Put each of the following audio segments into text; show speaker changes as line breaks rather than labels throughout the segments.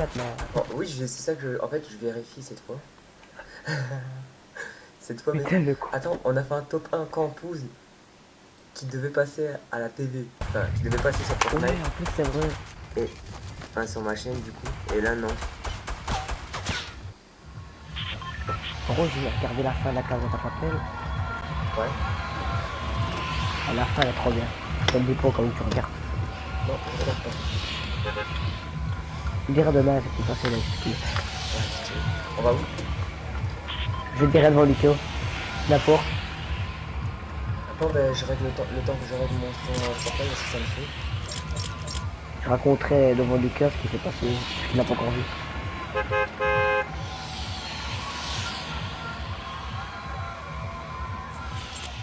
maintenant.
Oh, oui, c'est ça que en fait, je vérifie cette fois. Cette fois même.
Putain, le coup.
Attends, on a fait un top 1 campus qui devait passer à la TV. Enfin, qui devait passer sur
Ouais,
Fortnite.
en plus, c'est vrai.
Et, enfin, sur ma chaîne, du coup. Et là, non.
En gros, j'ai regardé la fin de la case de ta papel.
Ouais.
À la fin, elle est trop bien. Je te le dis pas quand tu regardes.
Non, je regarde pas.
Je dirais demain, c'est plus facile à expliquer.
Ouais, si tu veux. On va où?
Je dirais devant Lucas. La porte.
Attends, ben, je règle le temps que je règle mon son portable parce que ça me fait.
Je raconterai devant Lucas ce qui s'est passé. Ce qu'il n'a pas encore vu.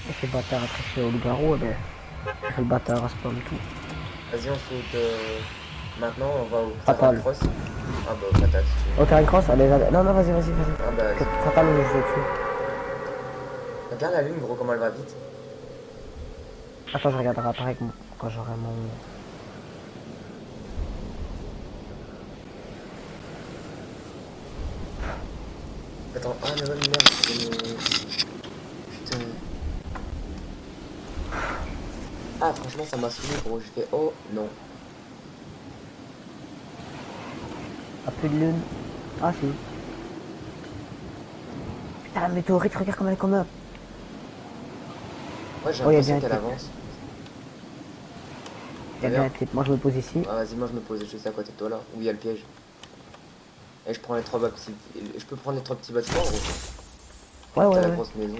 Et ce bâtard a triché au loup-garou, eh ben, je fais le bâtard à spam tout.
Vas-y, on saute. Maintenant, on va au terrain de
Fatal.
cross. Ah bah, patate, si tu veux.
Oh, t'as une crosse? Allez, allez. Non, non, vas-y, vas-y,
Ah bah,
vas-y.
vas-y.
Fatal, on est joué dessus.
Regarde la lune, gros, comment elle va vite.
Attends, je regarderai après quand j'aurai mon...
Attends, ah, mais ouais, merde, putain. Ah, franchement, ça m'a saoulé, gros. J'ai fait, oh, non.
Ah, plus de lune. Ah, si. Putain, la météorite, regarde comme elle est comme up.
Ouais, j'ai
Oh, il y a
l'impression
bien un
qu'elle
type.
avance.
Il y a bien un type. Moi, je me pose ici.
Ah, vas-y, moi, je me pose juste à côté de toi, là, où il y a le piège. Et je prends les trois petits... Je peux prendre les trois petits bâtiments, gros.
Ouais, ouais,
T'as la
ouais.
grosse maison.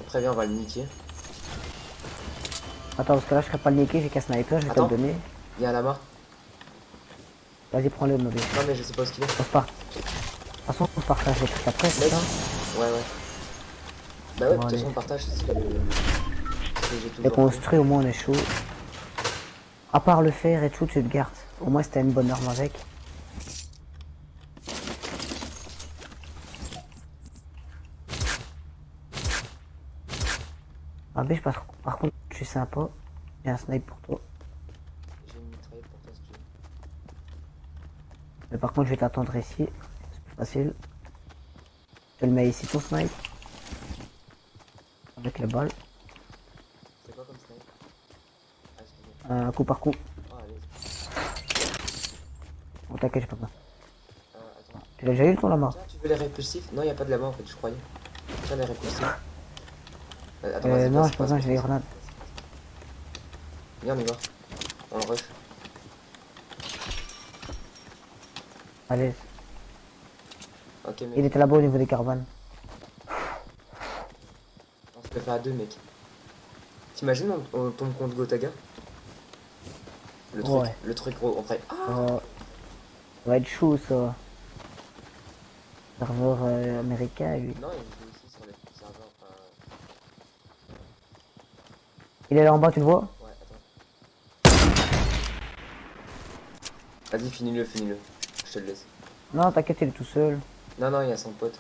Très bien, on va le niquer.
Attends, parce que là, je serais pas le niquer, j'ai qu'un sniper, je vais te le
Attends,
donner.
il y a un lama.
Vas-y, prends-le, mauvais.
Non, mais je sais pas où ce qu'il est.
Passe pas. De toute façon, on partage les trucs après, c'est
Mec.
ça?
Ouais, ouais. Bah ouais, de
Bon,
toute
allez.
façon, on partage ce que j'ai
Et
toujours fait.
construit, au moins, on est chaud. À part le fer et tout, tu te gardes. Au moins, c'était une bonne arme avec. Ah, biche, par contre, je suis sympa. J'ai un snipe pour toi.
J'ai une mitraillette pour toi si tu veux.
Mais par contre, je vais t'attendre ici. C'est plus facile. Je le mets ici, ton snipe. Avec les balles.
C'est quoi comme snipe? Ah, excuse-moi.
Coup par coup.
Ah, allez.
Oh, t'inquiète, j'ai pas peur.
Attends.
Tu l'as déjà eu, ton lama?
Tiens, tu veux les répulsifs? Non, il a pas de lama en fait, je croyais. Tiens, les répulsifs. Attends, vas-y,
Non,
passe,
j'ai pas
passe,
besoin,
passe,
j'ai les
passe.
grenades.
Viens, on y va. On le rush.
Allez.
Ok, mec.
Il était là-bas au niveau des caravanes.
On se le fait à deux, mec. T'imagines, on tombe contre Gotaga?
Ouais.
Le truc gros, on ferait. Ah!
Ça va être chaud, ça. Serveur américain, lui.
Non, il joue aussi sur les serveurs. Enfin...
Il est là en bas, tu le vois?
Ouais, attends. Vas-y, finis-le, finis-le. Je te le laisse.
Non, t'inquiète, il est tout seul.
Non, non, il y a son pote.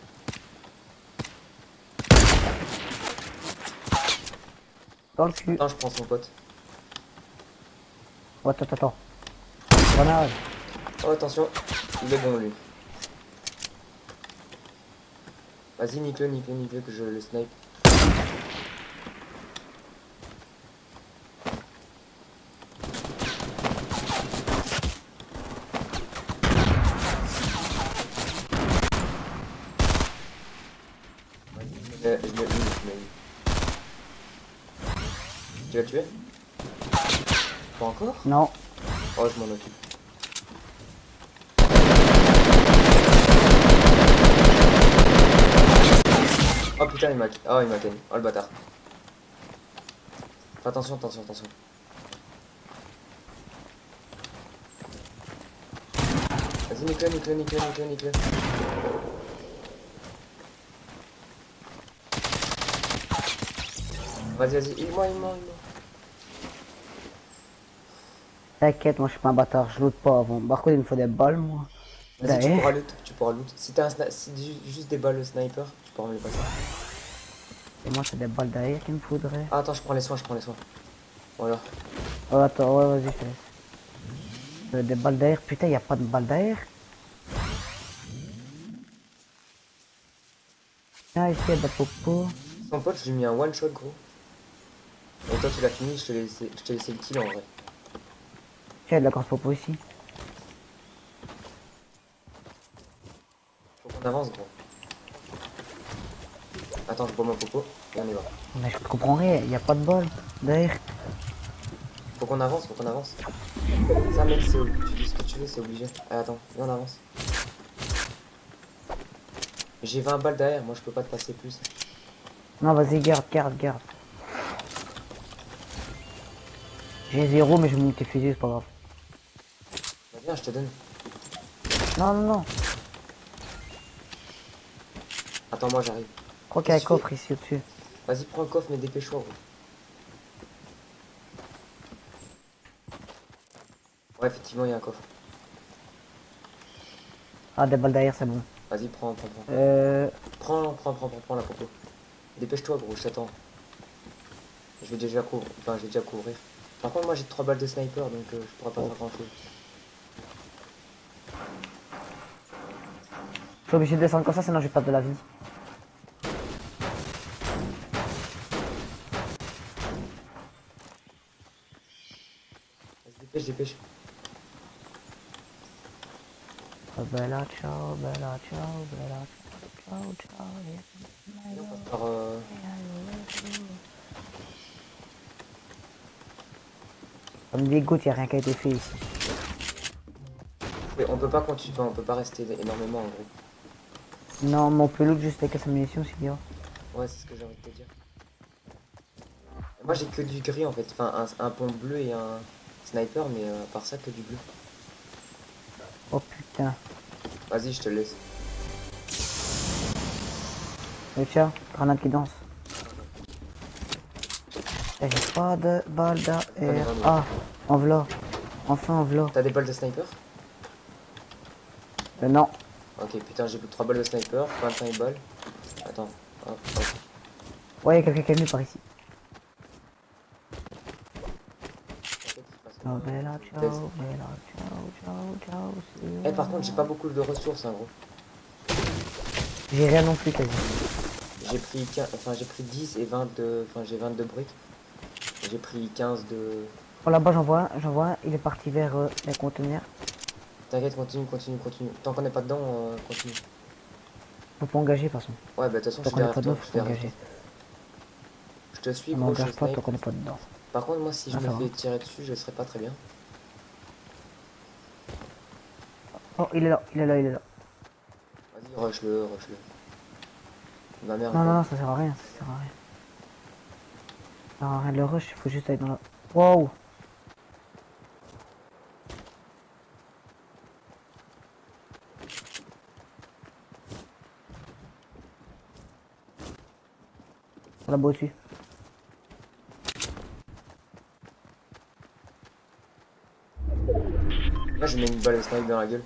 Dans le cul.
Attends, je prends son pote.
Oh, attends. Grenade.
Oh, attention. Il est bon, lui. Vas-y, nique-le, nique-le, nique-le, que je le snipe. Je l'ai eu. Tu l'as tué? Pas encore?
Non.
Oh, je m'en occupe. Oh putain, il m'a ken. Oh le bâtard. Fais attention, attention, attention. Vas-y, nique-le, nique-le, nique-le, nique-le, nique-le. Vas-y, vas-y, il-moi.
T'inquiète, moi je suis pas un bâtard, je loot pas avant. Par contre, il me faut des balles, moi.
Vas-y, tu
Derrière.
pourras loot, tu pourras loot. Si t'as juste des balles sniper, tu pourras me les passer.
Et moi, c'est des balles derrière qu'il me faudrait.
Ah, attends, je prends les soins. Voilà.
Oh, attends, ouais, vas-y, je te laisse. Des balles d'air. Putain, y a pas de balles d'air. Ah, ici, y'a de la popo.
Son pote, je lui ai mis un one shot, gros. Et toi, tu l'as fini, je t'ai laissé le kill en vrai.
Tiens, y a de la grosse popo ici.
Faut qu'on avance, gros. Attends, je bois mon popo et on y va.
Mais je comprends rien, y a pas de balles d'air.
Faut qu'on avance, faut qu'on avance. Ça, mec, c'est tu dis ce que tu veux, c'est obligé. Ah, attends, viens, on avance. J'ai 20 balles derrière, moi je peux pas te passer plus.
Non, vas-y, garde, garde, garde. J'ai 0, mais je vais monter fusil, c'est pas grave.
Bah, viens, je te donne.
Non, non, non.
Attends, moi j'arrive.
Je crois qu'il y a un coffre ici au-dessus.
Vas-y, prends le coffre, mais dépêche-toi, gros. Ouais, effectivement, il y a un coffre.
Ah, des balles d'air, c'est bon.
Vas-y, prends. Prends la popo. Dépêche-toi, gros, je t'attends. Je vais déjà couvrir. Enfin, je vais déjà couvrir. Par contre, moi j'ai 3 balles de sniper, donc je pourrais pas faire grand chose.
Je suis obligé de descendre comme ça, sinon je vais perdre de la vie.
Vas-y, dépêche, dépêche.
Bella ciao, bella ciao, bella ciao, ciao, ciao.
Viens, on passe par,
Ça me dégoûte, y a rien qui a été fait ici.
mais on peut pas continuer, enfin, on peut pas rester énormément en gros.
Non, mais on peut loot juste avec sa munition, c'est bien.
Ouais, c'est ce que j'ai envie de te dire. Moi j'ai que du gris en fait, enfin un pont bleu et un sniper, mais à part ça que du bleu.
Oh putain.
Vas-y, je te le laisse.
Et tiens, grenade qui danse. Et j'ai pas de balles d'air. Ah, en v'là. Enfin, en v'là.
T'as des balles de sniper?
Non.
Ok, putain, j'ai plus que 3 balles de sniper, 25 balles. Attends, hop, hop.
Ouais, y a quelqu'un qui est venu par ici.
Oh,
Bella ciao, bella ciao, ciao, ciao.
Eh, par contre, j'ai pas beaucoup de ressources, hein, gros.
J'ai rien non plus, quasi.
J'ai pris 15, enfin j'ai pris 10 et 20 de, enfin j'ai 22 briques. J'ai pris 15 de...
Oh là-bas, j'en vois un. Il est parti vers les conteneurs.
T'inquiète, continue. Tant qu'on n'est pas dedans, continue.
Faut pas engager, de toute façon.
Ouais, bah de toute façon,
Tant
je
qu'on
suis
est
derrière
pas
toi,
dedans,
je suis
faut pas
derrière toi.
engager.
Je te suis,
On
gros, je
n'engage pas
snipe.
tant qu'on est pas dedans.
Par contre, moi, si je
Ah,
me
ça va.
fais tirer dessus, je serais pas très bien.
Oh, il est là, il est là, il est là.
Vas-y, rush-le. Ma mère,
Non, non, non, ça sert à rien, ça sert à rien. Ça sert à rien de le rush, il faut juste aller dans la... Wow. Là-bas au-dessus.
là, je mets une balle de snipe dans la gueule.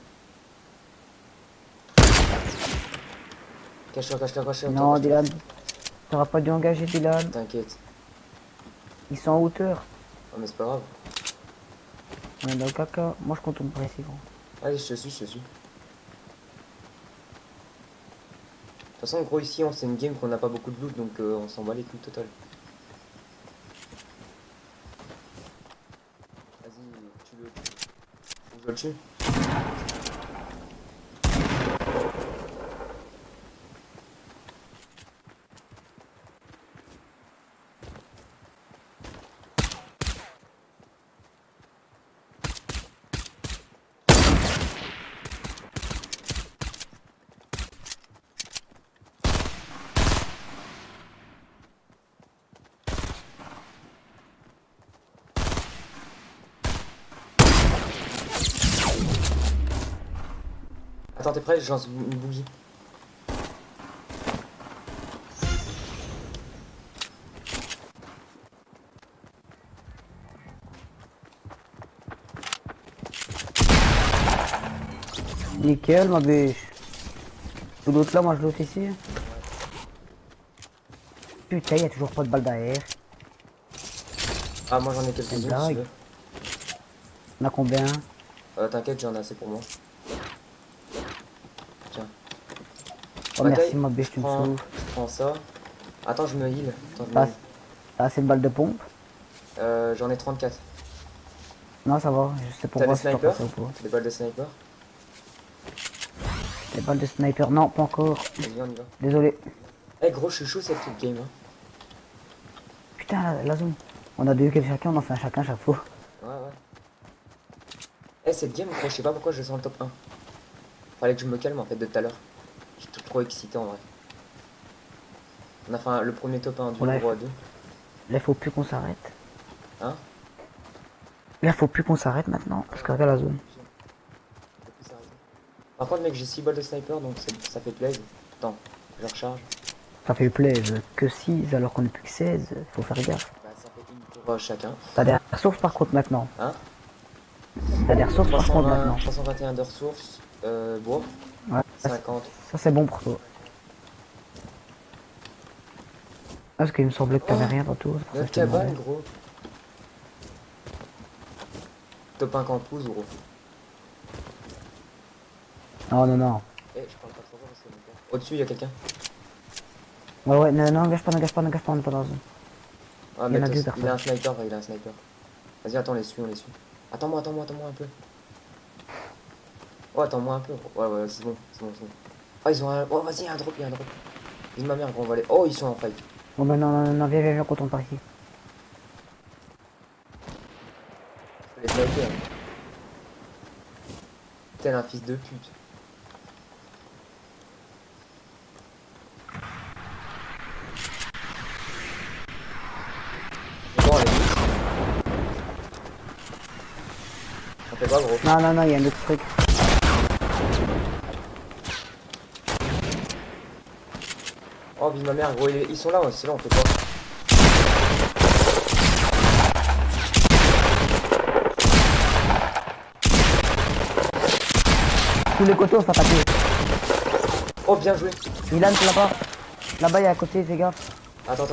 Cache-toi.
Non, Dylan. T'auras pas dû engager, Dylan.
T'inquiète.
Ils sont en hauteur.
Oh, mais c'est pas grave.
On est dans le caca. Moi, je contourne par ici, gros.
Allez, je te suis. De toute façon, gros, ici, c'est une game qu'on n'a pas beaucoup de loot, donc on s'en bat les couilles total. Vas-y, tu le... Faut que je le tue. Attends, t'es prêt? Je lance une bougie.
Nickel, ma biche. Tout l'autre là, moi je l'autre ici. Putain, y a toujours pas de balle derrière.
Ah, moi j'en ai quelques-unes si tu veux.
On a combien?
T'inquiète, j'en ai assez pour moi. Tiens.
Oh
Ok,
merci ma biche, tu me sauves.
je prends ça. Attends, je me heal. Attends, je me
T'as
heal.
t'as assez de balles de pompe?
J'en ai 34.
Non ça va, je sais pour
T'as
voir
des
si t'en
snipers?
passais ou pas.
Des balles de sniper?
Les balles de sniper, non pas encore.
Vas-y, on y va.
Désolé.
Eh gros, je suis chaud cette game. Hein.
Putain la zone. On a deux kills chacun, on en fait un chacun chaque fois.
Ouais, ouais. Eh, cette game, gros, je sais pas pourquoi je sens le top 1. Fallait que je me calme en fait de tout à l'heure. J'étais trop excité en vrai. On a fait le premier top 1 du
Ouais.
numéro 2.
Là faut plus qu'on s'arrête.
Hein?
Là faut plus qu'on s'arrête maintenant, parce que regarde la zone.
Par contre, mec, j'ai 6 balles de sniper donc ça fait plaisir. Attends, je recharge.
Ça fait plaisir que 6 alors qu'on est plus que 16, faut faire gaffe.
Bah, ça fait une pour chacun.
T'as des ressources par contre maintenant.
Hein?
T'as des ressources par contre
320,
maintenant.
321 de ressources. Bois.
Ouais.
50.
Ça c'est bon pour toi. Ah, parce qu'il me semblait que t'avais rien dans tout. c'est pour ça
Notre
que je te
cabane,
demandais.
gros. Top 1 campus, gros.
Non, non, non.
Eh, je parle pas trop fort parce que mon père. Au-dessus, il y a quelqu'un.
Ouais, ouais, non, non, engage pas, engage pas, engage pas, on est pas dans la zone.
Ah,
Il y en
mais
a deux
il a un
personnes.
sniper, il a un sniper. Vas-y, attends, on les suit, on les suit. Attends-moi un peu. Oh, attends-moi un peu. Ouais, ouais, c'est bon, c'est bon, c'est bon. Oh, ils ont un. Oh, vas-y, il y a un drop, il y a un drop. Dis ma mère, gros, on va aller. Oh, ils sont en fight.
Bon, bah non, non, non, viens, viens, viens, qu'on tourne par ici.
Je peux les sniper. Hein. Tel un fils de pute. Bon, allez, vite. On fait pas, gros.
Non, non, non, il y a un autre truc.
Oh, vive ma mère, gros, ils sont là, c'est là, on fait quoi?
Tous les côtés, on s'est attaqué.
Oh, bien joué.
Milan, c'est là-bas. Là-bas, il y a à côté, fais gaffe.
Attends.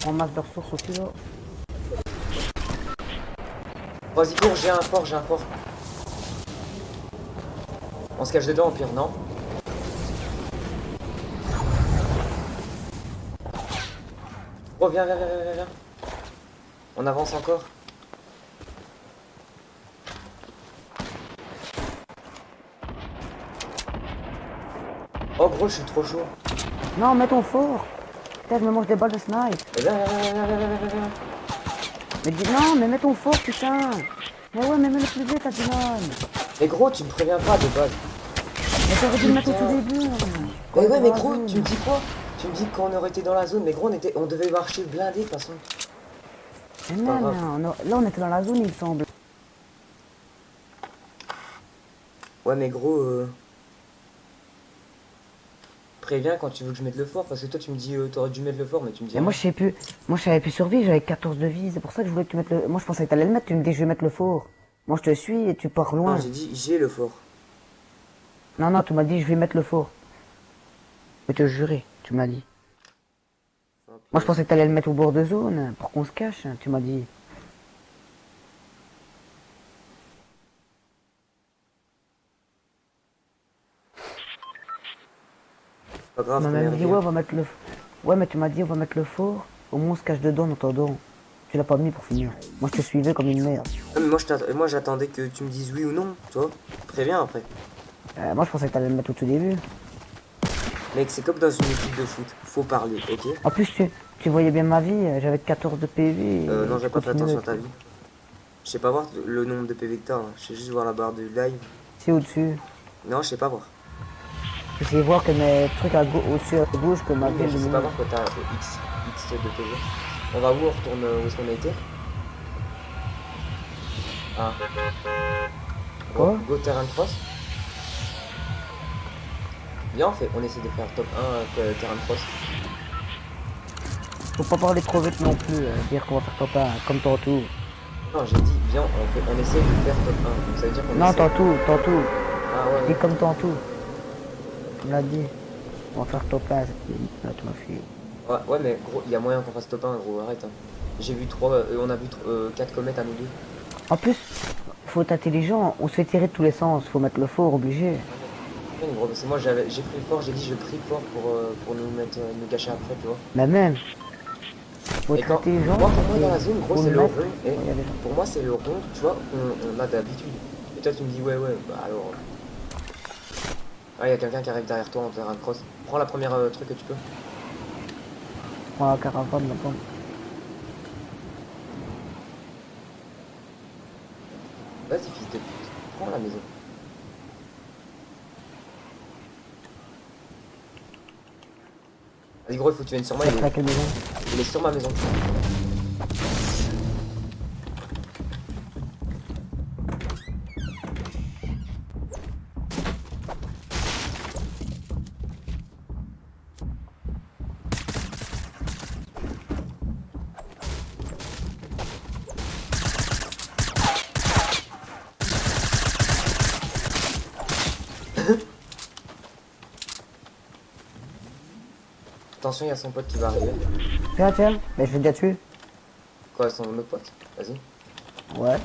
On masse de ressources aussi, là.
Vas-y, cours, j'ai un fort. On se cache dedans, au pire, non? Oh, viens. On avance encore. Oh, gros, je suis trop chaud.
Non, mets ton fort. Putain, je me mange des balles de snipe.
Viens.
Mais dis, non, mais mets ton fort, putain. Mais ouais, mais mets le plus vite, ta Dylan.
Mais gros, tu me préviens pas de base.
Mais t'aurais dû le mettre au
Putain.
tout début.
Mais ouais, mais
Dans la
gros,
zone.
tu me dis quoi? Tu me dis qu'on aurait été dans la zone, mais gros, on devait marcher blindé de toute façon.
Mais
pas
non,
grave.
non, là, on était dans la zone, il me semble.
Ouais, mais gros, préviens quand tu veux que je mette le fort, parce que toi tu me dis t'aurais dû mettre le fort, mais tu me dis
Mais
rien.
moi, je sais plus. Moi, je savais plus survivre, j'avais 14 de vie. C'est pour ça que je voulais que tu mettes le. Moi, je pensais que t'allais le mettre, tu me dis que je vais mettre le fort. Moi, je te suis et tu pars
Non,
loin.
j'ai dit j'ai le fort.
Non, non, tu m'as dit je vais mettre le fort. Je vais te jurer, tu m'as dit. Moi, je pensais que t'allais le mettre au bord de zone pour qu'on se cache, tu m'as dit.
Pas grave,
Tu m'as
première
même dit
game.
ouais, on va mettre le. Ouais, mais tu m'as dit on va mettre le fort. Au moins, on se cache dedans en attendant. Tu l'as pas mis pour finir. Moi, je te suivais comme une merde.
Ah, mais moi j'attendais que tu me dises oui ou non, tu vois. Préviens après.
Moi, je pensais que t'allais le mettre au tout début.
Mec, c'est comme dans une équipe de foot, faut parler, ok?
En plus, tu voyais bien ma vie, j'avais 14 de PV.
Non, j'ai pas fait attention à ta
vie.
vie. Je sais pas voir le nombre de PV que t'as, hein. Je sais juste voir la barre de live.
C'est au-dessus.
Non, je sais pas voir.
Tu sais voir que mes trucs au-dessus à gauche, que ma
Oui,
vie
mais je
elle
sais pas
est.
voir que t'as X de PV. On va où? On retourne où est-ce qu'on a été? Ah.
Quoi?
Go terrain de cross. Viens, on essaie de faire top 1 terrain de cross.
Faut pas parler trop vite non plus, dire qu'on va faire top 1, comme tantôt.
Non, j'ai dit, viens, on essaie de faire top 1. Donc ça veut dire qu'on
Non,
essaie.
tantôt.
Ah ouais,
Dis
ouais.
comme tantôt. Tu me l'as dit. On va faire top 1, là, tu m'as fait.
Ouais, mais gros, il y a moyen qu'on fasse top 1, gros, arrête. Hein. J'ai vu on a vu 4 comètes à midi.
En plus, faut être intelligent, on se fait tirer de tous les sens, faut mettre le fort, obligé.
Ouais, gros, parce que moi j'ai pris le fort, j'ai dit je prie fort pour nous mettre, nous cacher après, tu vois.
Mais même, faut
Et
être
quand,
intelligent
moi pour moi
et
dans la zone, gros
faut
c'est
le
le
mettre.
rond, et
Ouais, y a des gens.
pour moi c'est le rond, tu vois, on a d'habitude. Et toi tu me dis ouais, bah alors. Ah, il y a quelqu'un qui arrive derrière toi en terrain de cross. Prends la première truc que tu peux.
Prends la caravane là-bas.
Vas-y, fils de pute. Prends la maison. Vas-y, gros, il faut que tu viennes sur moi.
Ça te fait à quelle maison?
Il est sur ma maison. Attention, il y a son pote qui va arriver.
Tiens, tiens, mais je l'ai déjà tué.
Quoi, son autre pote? Vas-y.
Ouais.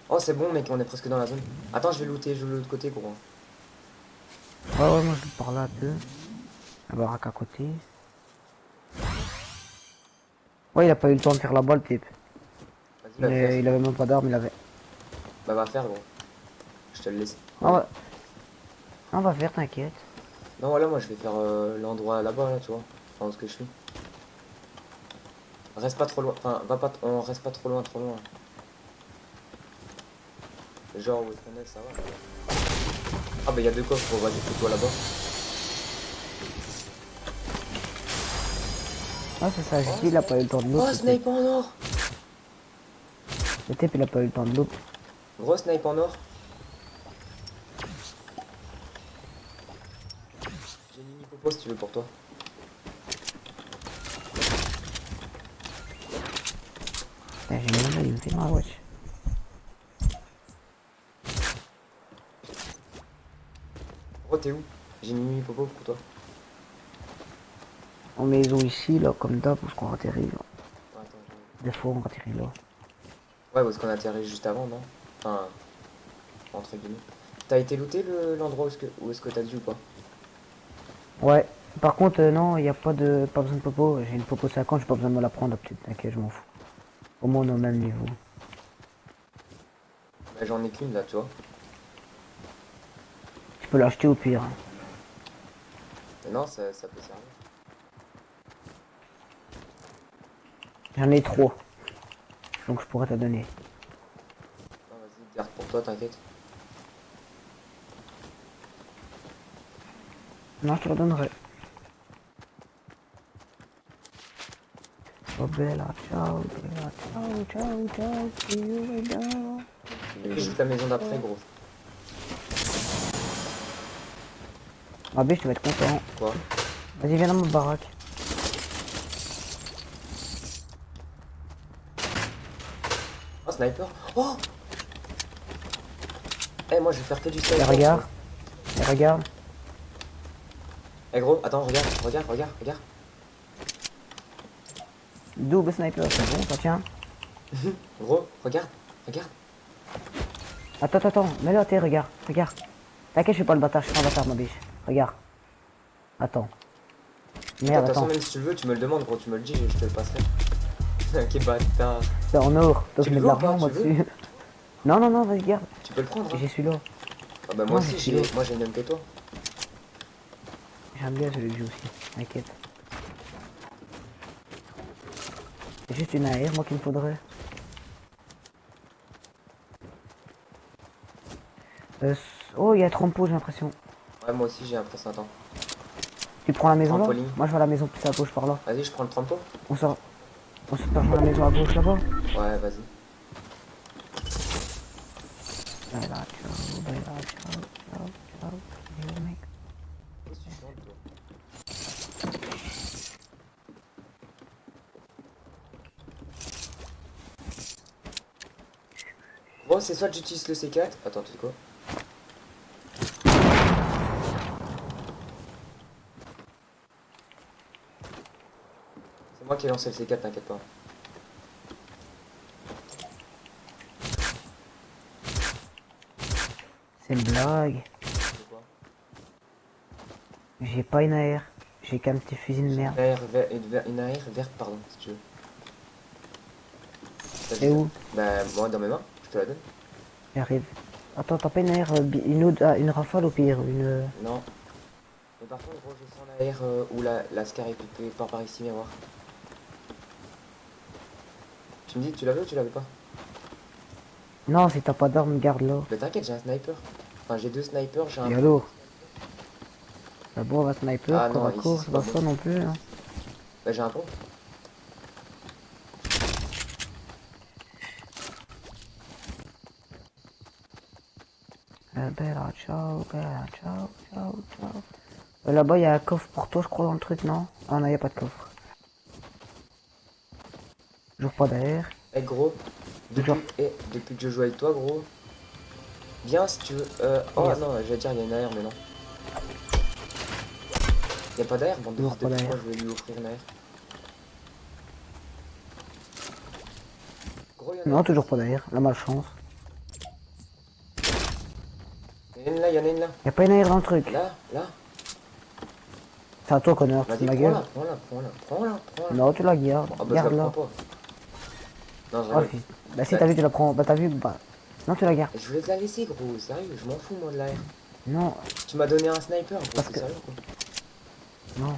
Oh, c'est bon, mec, on est presque dans la zone. Attends, je vais looter, je vais de l'autre côté, gros.
Ouais, moi je parle là un peu. La baraque à côté. Ouais, il a pas eu le temps de faire la balle, type.
Vas-y, va faire.
Il avait même pas d'arme, il avait.
Bah, va faire, gros. Je te le laisse.
Ah ouais. On va faire, t'inquiète.
Non, voilà, moi, je vais faire l'endroit là-bas, là, tu vois. Enfin, où est-ce que je suis. Reste pas trop loin. Enfin, va pas. On reste pas trop loin, trop loin. Genre, où est-ce qu'on est, ça va. Ah, bah, il y a 2 coffres, vas-y, fais-toi là-bas.
Ah, c'est ça, j'ai dit, il a pas eu le temps de loot.
Oh, snipe en or!
Le type, il a pas eu le temps de loot.
Gros snipe en or. J'ai une mini popo si tu veux pour toi.
Putain, j'ai même pas, il me fait mal, wesh.
Gros, t'es où? J'ai une mini popo pour toi.
En maison ici, là, comme d'hab, parce qu'on atterrit, là.
Ouais, attends,
Des fois, on atterrit là.
ouais, parce qu'on a atterri juste avant, non? Enfin, entre guillemets. T'as été looté l'endroit où est-ce que t'as dit ou pas?
Ouais. Par contre, non, il n'y a pas besoin de popo. J'ai une popo 50, j'ai pas besoin de me la prendre, peut-être. T'inquiète, je m'en fous. Au moins, on est au même niveau.
Bah, j'en ai qu'une là, tu vois.
Tu peux l'acheter au pire.
Mais non, ça peut servir.
J'en ai 3. Donc, je pourrais te donner.
Non, vas-y, garde pour toi, t'inquiète.
Non, je te la donnerai. Oh, bella, ciao, bella, ciao, ciao, ciao, see you later.
J'ai pris juste la maison d'après, gros.
Ah, biche, tu vas être content.
Quoi?
Vas-y, viens dans ma baraque.
Oh, sniper! Oh! Eh, moi je vais faire que du
Et
sniper.
regarde. Et regarde.
Eh, gros, attends, regarde.
Double sniper, c'est bon, ça tient.
Gros, regarde.
Attends, mets-le à terre, regarde. T'inquiète, je suis pas le bâtard, je suis pas un bâtard, ma biche. Regarde. Attends.
De
Merde,
toute façon,
attends.
même si tu le veux, tu me le demandes, gros, tu me le dis et je te le passerai. Ok, bâtard.
C'est en or. Donc
Tu
je
le
mets de
veux ou pas,
l'argent, moi,
tu veux?
dessus. Non, vas-y, garde.
Tu peux le prendre, hein?
J'ai celui-là.
Ah bah, moi
Non,
aussi,
j'ai celui-là.
moi j'ai le même que toi.
J'aime bien celui que j'ai aussi. T'inquiète. C'est juste une AR, moi, qu'il me faudrait. Oh, il y a Trampo, j'ai l'impression.
Ouais, moi aussi, j'ai l'impression, attends.
Tu prends la maison là?
Trampoline.
Moi, je vais à la maison plus à gauche par là.
Vas-y, je prends le trampo.
On sort. On se rejoint à la maison à gauche là-bas.
Ouais, vas-y.
Bella, ciao, bella, ciao. Yo, mec.
Qu'est-ce que tu chantes, toi? Bon, c'est soit j'utilise le C4. Attends, tu sais quoi? moi qui ai lancé le C4, t'inquiète pas.
C'est une blague.
C'est quoi?
J'ai pas une AR. J'ai qu'un petit fusil de merde.
Une AR verte, pardon, si tu veux.
Et où?
Bah, moi dans mes mains, je te la donne.
J'arrive. Attends, t'as pas une AR, une rafale au pire, une...
Non. Mais par contre, gros, je sens la AR où la Scar est pipée par ici, viens voir. Tu me dis que tu l'avais ou tu l'avais pas?
Non, si t'as pas d'arme, garde-la.
Mais t'inquiète, j'ai un sniper. Enfin, j'ai deux snipers, j'ai un...
Et alors? D'abord, on va sniper,
Ah
corps
non,
à
ici,
corps,
c'est
c'est
pas
pas
bon.
ça non plus. Hein.
Bah, j'ai un pont.
Bella, ciao, bella, ciao, ciao, ciao. Là-bas, il y a un coffre pour toi, je crois, dans le truc, non? Ah non, il a pas de coffre. Toujours pas d'AR.
Eh gros,
Toujours.
depuis que je joue avec toi, gros. Viens si tu veux. Oh
Yes.
non, j'allais dire, il y a une AR, mais non. Il y a pas d'AR, bande de
Toujours
fils de
pas
pute,
d'AR.
moi je vais lui offrir une AR. Gros, il y en a
Non,
une
toujours
ici.
pas d'AR, la malchance.
Il y en a une là, il y en a une là.
Y a pas une AR dans le truc.
Là, là.
C'est à toi, connard, c'est
Vas-y,
ma
prends-la,
gueule.
prends-la.
Non, tu la gardes.
Ah bah je la
Garde-la.
prends pas. Non, je
Oh,
rigole.
fils. Bah, si
Bah,
t'as vu, tu la prends. Bah, t'as vu, bah. Non, tu la gardes.
je voulais te la laisser, gros, sérieux, je m'en fous moi de l'AR.
Non,
Tu m'as donné un sniper, gros,
Parce
c'est
que-
sérieux quoi.
non.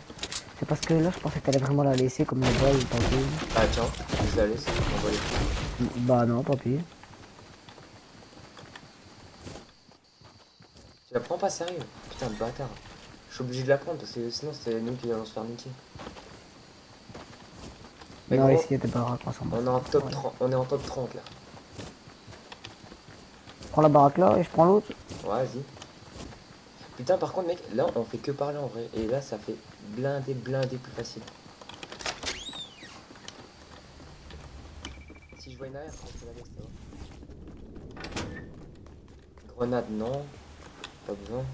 C'est parce que là, je pensais que t'allais vraiment la laisser comme une balle, tant pis.
Ah tiens, je la laisse, on va les coups.
Bah, non, tant pis.
Tu la prends pas sérieux, putain de bâtard. Je suis obligé de la prendre parce que sinon c'est nous qui allons se faire niquer. Mais
Non,
gros,
ici, il y a des baraques, on s'en bat.
on est en top
Ouais.
30, on est en top 30 là.
Je prends la baraque là et je prends l'autre.
Ouais, vas-y. Putain, par contre, mec, là on fait que parler en vrai. Et là ça fait blindé plus facile. Si je vois une AR, je te la laisse, ça va. Grenade, non. Pas besoin.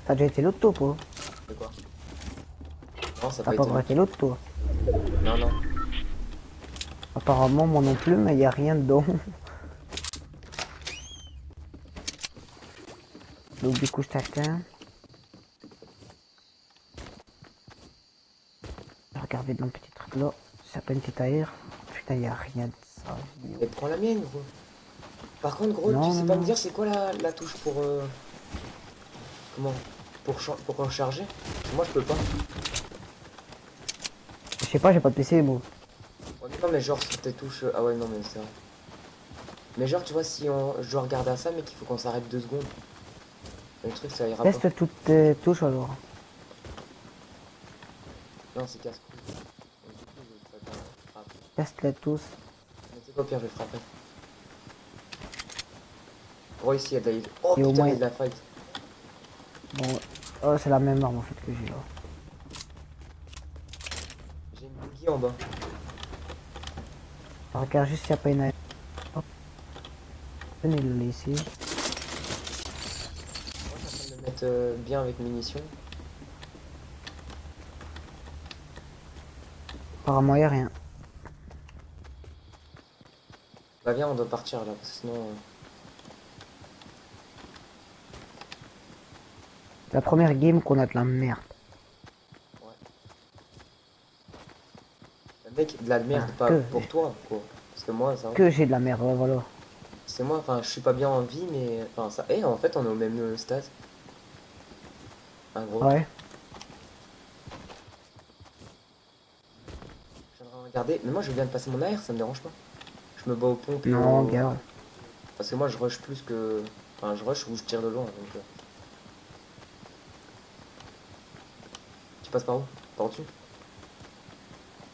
T'as déjà été l'autre toi, quoi.
De quoi? Non, ça
T'as
n'a
pas
pas
encore
été.
été l'autre, toi.
Non, non.
Apparemment, moi non plus, mais il y a rien dedans. Donc, du coup, je t'atteins. Regardez dans le petit truc là. Ça s'appelle une petite AR. Putain, il y a rien de ça.
Et prends la mienne, gros. Par contre, gros,
Non,
tu sais
non,
pas
non.
me dire c'est quoi la touche pour. Comment? Pour recharger? Moi je peux pas.
Je sais pas, j'ai pas de PC, moi.
Oh, non, mais genre sur tes touches. Ah ouais, non, mais c'est vrai. Mais genre, tu vois, si je dois regarder à ça, mais qu'il faut qu'on s'arrête 2 secondes. Le truc, ça ira pas.
Teste toutes tes touches alors.
Non, c'est casse-couille. Donc, du coup, je vais frapper.
Teste-les tous.
Mais c'est quoi, pire, je vais frapper. Gros, ici, il y a de la... Oh
Et au
putain,
moins-
il y a de la fight.
Bon, oh, c'est la même arme en fait que j'ai là.
J'ai une bougie en bas.
Regarde juste s'il n'y a pas une AR. Hop. Venez le laisser.
Moi, je suis en train de me mettre bien avec munitions.
Apparemment, il n'y a rien.
Bah, viens, on doit partir là, parce que sinon.
C'est la première game qu'on a de la merde.
Mec, de la merde,
Ah,
pas
que-
pour toi, quoi. Parce que moi, ça va.
Que j'ai de la merde, ouais, voilà.
C'est moi, enfin, je suis pas bien en vie, mais. Enfin, ça. Eh, en fait, on est au même stade. Un gros.
Ouais.
Je viens de regarder. Mais moi, je viens de passer mon AR, ça me dérange pas. Je me bats au pompe et
Non,
au...
regarde.
Parce que moi, je rush plus que. Enfin, je rush ou je tire de loin, donc. Tu passes par où? Par au-dessus?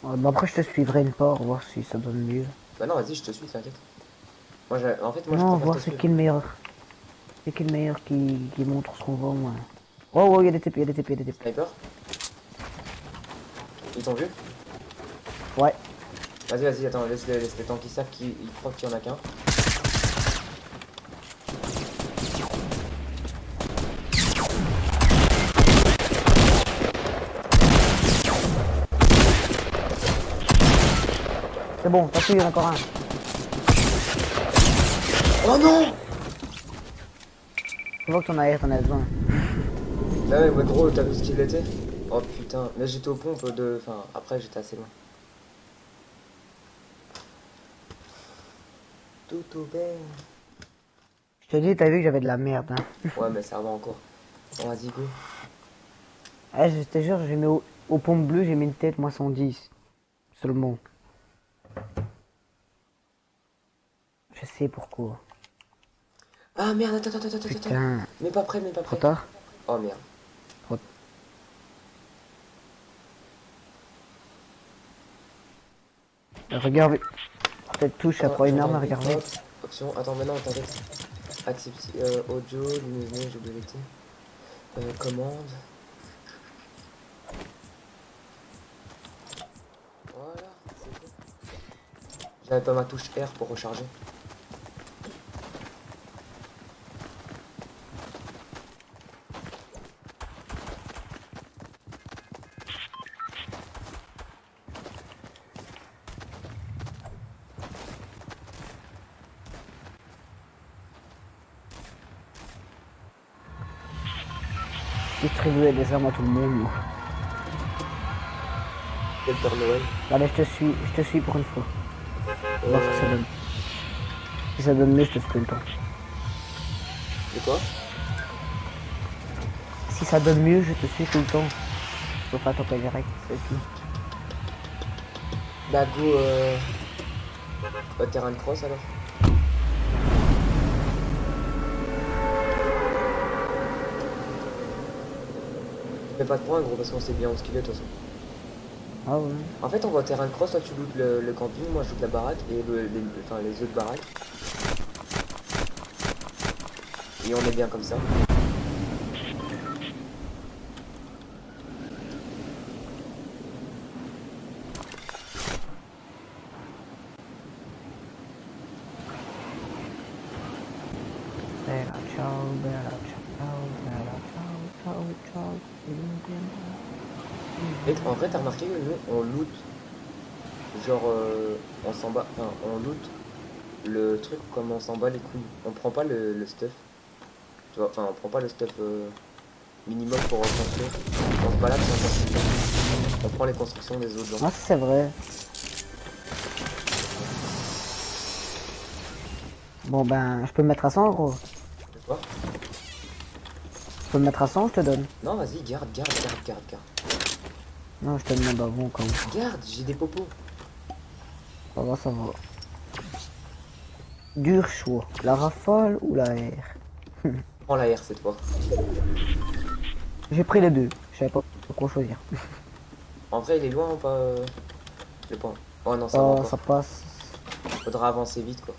Bah, après, je te suivrai une part, voir si ça donne mieux.
Bah non, vas-y, je te suis, t'inquiète. Moi, en fait, moi, je
Non,
préfère
voir
te
c'est
suivre.
qui le meilleur. C'est qui le meilleur qui montre ce qu'on va, moi. Oh, oh, il y a des TP, il y a des TP, il y a des TP.
Sniper? Ils t'ont vu?
Ouais.
Vas-y, attends, laisse les temps qu'ils savent qu'ils croient qu'il y en a qu'un.
C'est bon, t'as tué encore un.
Oh non!
Je vois que ton arrière, t'en as besoin.
Ah ouais, gros, t'as vu ce qu'il était? Oh putain, mais j'étais aux pompes de... Enfin, après j'étais assez loin. Tout au vert.
Je te dis, t'as vu que j'avais de la merde. Hein.
Ouais, mais ça va encore. Bon, vas-y, go.
Ah, je te jure, j'ai mis au pomme bleu, j'ai mis une tête, moi 110. Seulement. Je sais pourquoi.
Ah merde, attends.
Putain.
Mais pas prêt, mais pas
Trop
prêt.
tard.
Oh merde.
Trop... Regarde. Peut-être touche, ça
Ah,
prend une arme à
gendarmerie,
regarder.
hop. Option, attends, maintenant, t'arrêtes. Accepter, audio, luminosité, jouabilité. Commande. Voilà, c'est bon. J'avais pas ma touche R pour recharger.
Distribuer des armes à tout le monde, moi.
Quel Père Noël.
Allez, je te suis pour une fois. On va voir ce que ça donne. Si ça donne mieux, je te suis tout le temps.
De quoi?
Si ça donne mieux, je te suis tout le temps. Je peux pas toper direct, c'est tout.
Bah go, terrain de cross alors. Fais pas de points gros parce qu'on sait bien où ce qu'il est de toute façon.
Ah ouais.
En fait on va au terrain de cross, toi tu lootes le camping, moi je loot la baraque et enfin, les autres baraques. Et on est bien comme ça.
Bella ciao, bella ciao, bella ciao, ciao.
Et en vrai t'as remarqué que nous on loot, genre on s'en bat, enfin on loot le truc comme on s'en bat les couilles. On prend pas le stuff. Tu vois, enfin on prend pas le stuff minimum pour construire. On se balade sans construire. On prend les constructions des autres gens.
Ah, c'est vrai. Bon ben, je peux me mettre à 100 gros.
Tu vois?
Je peux me mettre à 100, je te donne.
Non vas-y, garde.
Non, je te demande avant quand même.
Garde, j'ai des popos.
Ça va, ça va. Dur choix. La rafale ou la R?
Prends la R cette fois.
J'ai pris les deux. Je savais pas quoi choisir.
En vrai, il est loin ou pas le point. Oh non, ça va
Oh,
encore.
ça passe.
Faudra avancer vite quoi.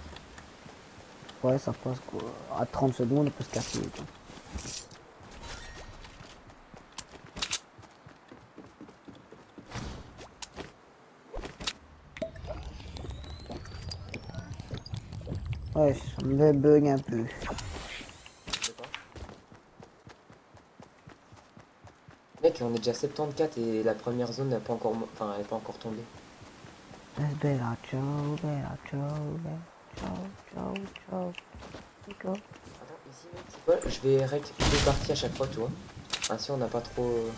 Ouais, ça passe quoi. À 30 secondes, on peut se casser. Quoi. Ouais, ça me bug un peu.
Je sais pas. Mec, on est déjà 74 et la première zone n'a pas encore, enfin, elle est pas encore tombée.
Bella ciao, bella ciao, bella ciao, ciao, ciao. Ciao.
Attends, ici mec, c'est quoi? Je vais rec deux parties à chaque fois, tu vois. Ainsi on n'a pas trop...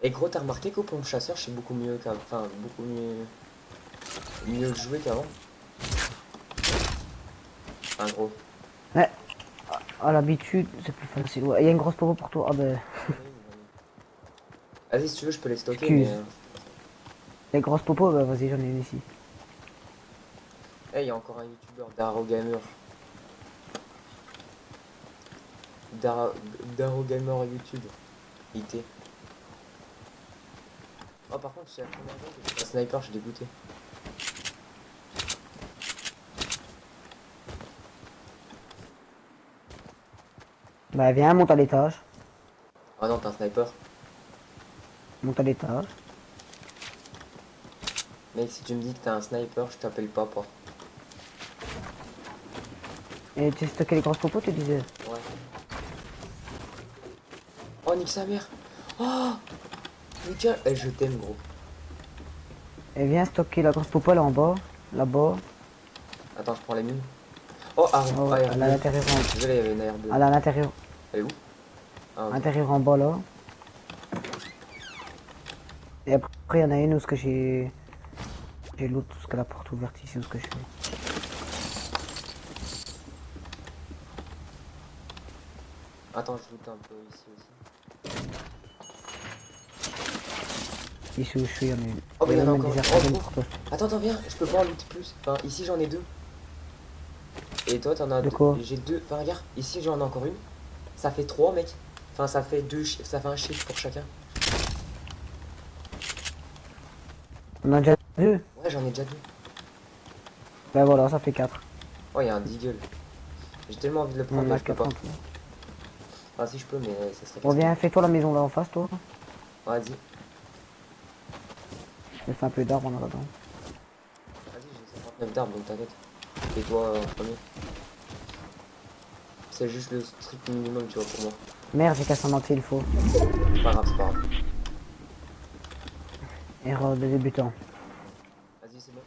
Et gros, t'as remarqué qu'au pompe chasseur, c'est beaucoup mieux qu'avant. Enfin, beaucoup mieux joué qu'avant. Enfin, gros.
Ouais, à l'habitude, c'est plus facile. Ouais, il y a une grosse popo pour toi. Ah ben,
Vas-y, si tu veux, je peux les stocker,
excuse.
mais...
Les grosses popos, bah vas-y, j'en ai une ici.
Eh, il y a encore un youtubeur, Daro Gamer. Daro Gamer YouTube. IT. Oh, par contre, c'est la première fois que j'ai un sniper, je suis dégoûté.
Bah viens, monte à l'étage.
Oh non, t'es un sniper.
Monte à l'étage.
Mec, si tu me dis que t'es un sniper, je t'appelle papa.
Et tu sais stocker les grosses popos, tu disais?
Ouais. Oh, nique sa mère. Oh, Lucas, eh, je t'aime, gros.
Et viens stocker la grosse popo, là en bas. Là-bas.
Attends, je prends les mines. Oh, arrête.
Oh,
Ah,
elle est à l'intérieur
Désolé, il y avait une AR2.
Elle est à l'intérieur.
Elle est où? Ah, ok.
Intérieur en bas, là. Et après, il y en a une où ce que j'ai... J'ai l'autre, tout ce que la porte ouverte ici, où ce que je fais.
Attends, je loot un peu ici aussi.
Ici où je suis, il y en a une.
Oh, mais il y en a
même
encore.
des
Oh,
arcanes
gros.
pour toi.
Attends, viens, je peux pas en looter plus. Enfin, ici j'en ai deux. Et toi, t'en as
De
deux.
quoi?
J'ai deux. Enfin, regarde, ici j'en ai encore une. Ça fait trois, mec. Enfin, ça fait deux. Ça fait un chiffre pour chacun.
On a déjà deux?
Ouais, j'en ai déjà deux.
Ben voilà, ça fait 4.
Oh, il y a un deagle. J'ai tellement envie de le
On
prendre,
en
mais
a
je peux
4
pas.
en tout.
Ah, si je peux, mais ça serait
Bon, viens, fais-toi la maison là en face, toi.
Vas-y,
Je fais un peu d'arbre en attendant.
vas-y, j'ai 59 d'arbres, donc t'inquiète. Et toi, en premier. C'est juste le strict minimum, tu vois, pour moi.
Merde, j'ai cassé un entier, il faut.
C'est pas grave, c'est pas grave.
Erreur de débutant.
Vas-y, c'est bon.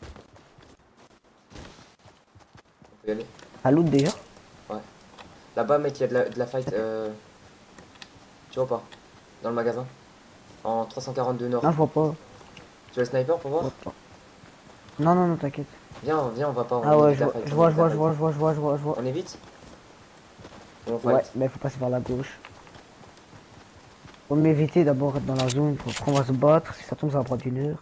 On peut y aller.
À loot déjà?
Ouais. Là-bas, mec, il y a de la fight. Tu vois pas? Dans le magasin. En 342 nord.
Non, je vois pas.
Tu veux le sniper pour voir?
Je vois pas. Non, non, non, t'inquiète.
Viens, viens, on va pas. On
Ah ouais,
évite
je
la
vois,
fight,
je
on
vois,
évite
je
la
vois, je
fight.
vois, je vois, je vois, je vois, je vois.
On évite? Ou on
Ouais,
fight?
mais il faut passer par la gauche. Faut m'éviter d'abord être dans la zone. Après, on va se battre. Si ça tombe, ça va prendre 1 heure.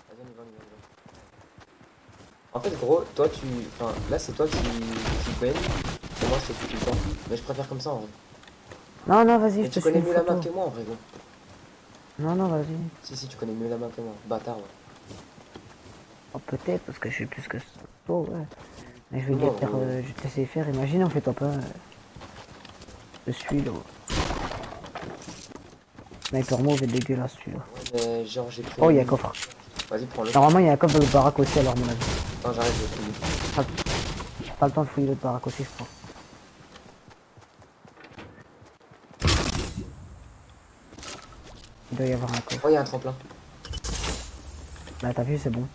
Vas-y, on y va, on y va, on y va. En fait, gros, toi, tu. Enfin, là, c'est toi qui gagne. Et moi, c'est tout le temps. Mais je préfère comme ça, en vrai.
Non, non, vas-y,
Mais
je te
tu
suis
connais
une
mieux la map
photo.
que moi, en vrai, gros.
Non, non, vas-y.
Si, tu connais mieux la map que moi. Bâtard, ouais.
Oh, peut-être, parce que je sais plus que ça. Oh, ouais. Mais je vais
Non,
te faire, je vais te laisser faire. Imagine, on fait top 1. Je suis là. Sniper mauve est dégueulasse celui-là.
Ouais, mais genre, j'ai pris.
Oh, il y a un coffre.
Vas-y, prends-le.
Normalement, il y a un coffre de baraque aussi, alors, à mon avis.
Non, j'arrête de fouiller.
J'ai pas le temps de fouiller l'autre baraque aussi, je crois. Il doit y avoir un coffre.
Oh, il y a un tremplin.
Bah, t'as vu, c'est bon.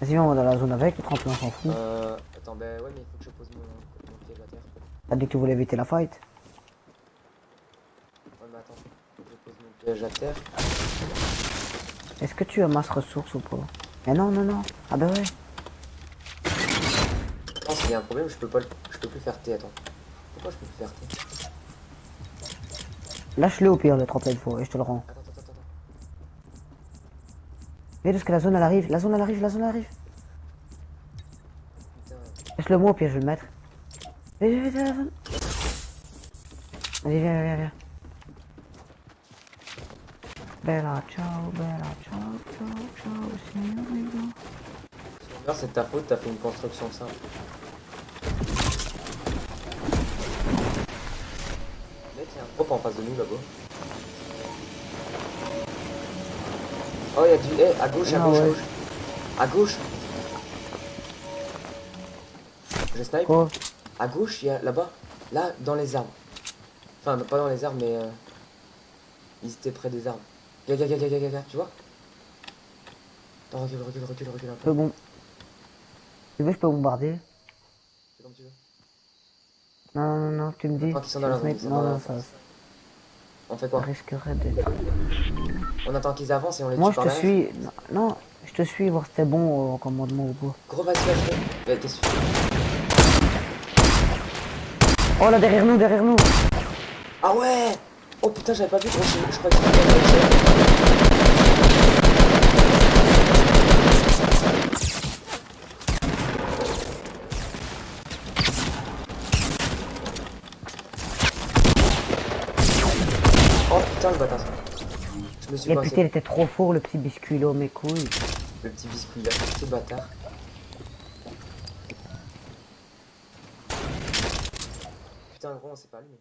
Vas-y, viens, on va dans la zone avec. Le tremplin, on s'en fout.
Attends, ben ouais, mais il faut que je pose mon pied à terre.
T'as dit que tu voulais éviter la fight.
Ouais, mais attends. Faut que je pose mon piège à terre.
Est-ce que tu as masse ressources ou pas? Mais non, non, non. Ah bah ouais.
Non, s'il y a un problème, je peux pas je peux plus faire T, attends. Pourquoi je peux plus faire T?
Lâche-le au pire, le tremplin de faux, et je te le rends.
Attends.
Mais parce que la zone elle arrive, la zone elle arrive, la zone elle arrive.
Putain.
Laisse-le moi au pire, je vais le mettre. Viens, viens, la zone. Allez, viens, viens, viens. Bella, ciao, signorina.
Alors, c'est de ta faute, t'as fait une construction simple. Mec, il y a un drop en face de nous là-bas. Oh, il y a du. Eh, à gauche, à
Ah
gauche, à
ouais.
gauche. À gauche. Je snipe.
Quoi?
À gauche, il y a là-bas. Là, dans les arbres. Enfin, pas dans les arbres, mais. Ils étaient près des arbres. Gars, tu vois? Attends, recule un peu.
Bon. Tu veux, je peux bombarder?
C'est comme tu veux.
Non, non, non, tu me dis.
Attends, qu'ils sont dans la zone, ils sont
Non,
dans la
non,
zone.
ça
On fait quoi?
risquerait d'être.
On attend qu'ils avancent et on les
Moi,
tue
je
par
te
derrière.
suis. Non, non, je te suis, voir si c'était bon en commandement ou pas.
Gros, vas-y. Qu'est-ce que tu fais?
Oh là, derrière nous.
Ah ouais! Oh putain, j'avais pas vu, gros, je crois que oh putain, le bâtard. Je me suis
Et
coincé.
putain, il était trop fort, le petit biscuit là, mes couilles.
Le petit biscuit là, ce bâtard. Putain, gros, on s'est pas allumé.